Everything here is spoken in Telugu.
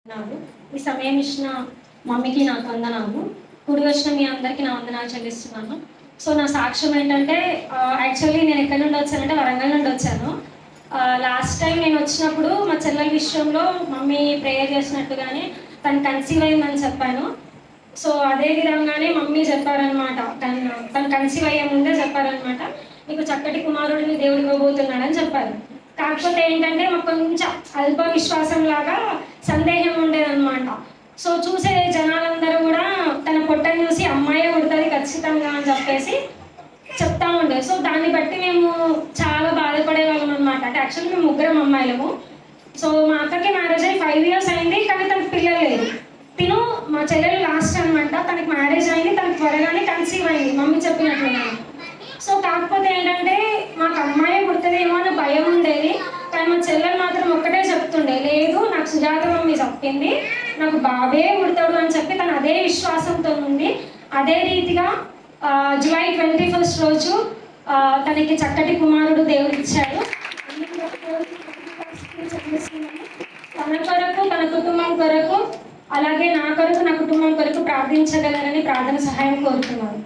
నాకు ఈ సమయం ఇచ్చిన మమ్మీకి నాకు వందనాలు. కూడి వచ్చిన మీ అందరికీ నా వందనాలు చెల్లిస్తున్నాను. సో నా సాక్ష్యం ఏంటంటే యాక్చువల్లీ నేను ఎక్కడి నుండి వచ్చానంటే వరంగల్ నుండి వచ్చాను. లాస్ట్ టైం నేను వచ్చినప్పుడు మా చెల్లెల విషయంలో మమ్మీ ప్రేయర్ చేసినట్టుగానే తను కన్సీవ్ అయిందని చెప్పాను. సో అదే విధంగానే మమ్మీ చెప్పారనమాట, తను కన్సీవ్ అయ్యే ముందే చెప్పారనమాట, నీకు చక్కటి కుమారుడిని దేవుడు ఇవ్వబోతున్నాడని చెప్పారు. కాకపోతే ఏంటంటే మాకు కొంచెం అల్ప విశ్వాసం లాగా సందేహం ఉండేదన్నమాట. సో చూసే జనాలందరూ కూడా తన పొట్టని చూసి అమ్మాయే పుడుతుంది ఖచ్చితంగా అని చెప్పేసి చెప్తా ఉండే. సో దాన్ని బట్టి మేము చాలా బాధపడే వాళ్ళం అనమాట. అంటే యాక్చువల్లీ మేము ముగ్గురం అమ్మాయిలము. సో మా అక్కకి మ్యారేజ్ అయ్యి 5 years అయింది, కానీ తనకు పిల్లలు లేదు. తిను మా చెల్లెలు లాస్ట్ అనమాట, తనకి మ్యారేజ్ అయింది, తనకు త్వరగానే కన్సీవ్ అయింది మమ్మీ చెప్పినట్లుగా. సో కాకపోతే ఏంటంటే మాకు అమ్మాయి పుడుతుందేమో అని భయం ఉండేది. కానీ మా చెల్లెలు మాత్రం ఒక్కటే చెప్తుండే, లేదు నాకు సుజాత మమ్మీ చెప్పింది నాకు బాబే పుడతాడు అని చెప్పి తను అదే విశ్వాసంతో ఉంది. అదే రీతిగా July 21st రోజు తనకి చక్కటి కుమారుడు దేవుడు ఇచ్చాడు. తన కొరకు, తన కుటుంబం కొరకు, అలాగే నా కొరకు, నా కుటుంబం కొరకు ప్రార్థించగలరని ప్రార్థన సహాయం కోరుతున్నాను.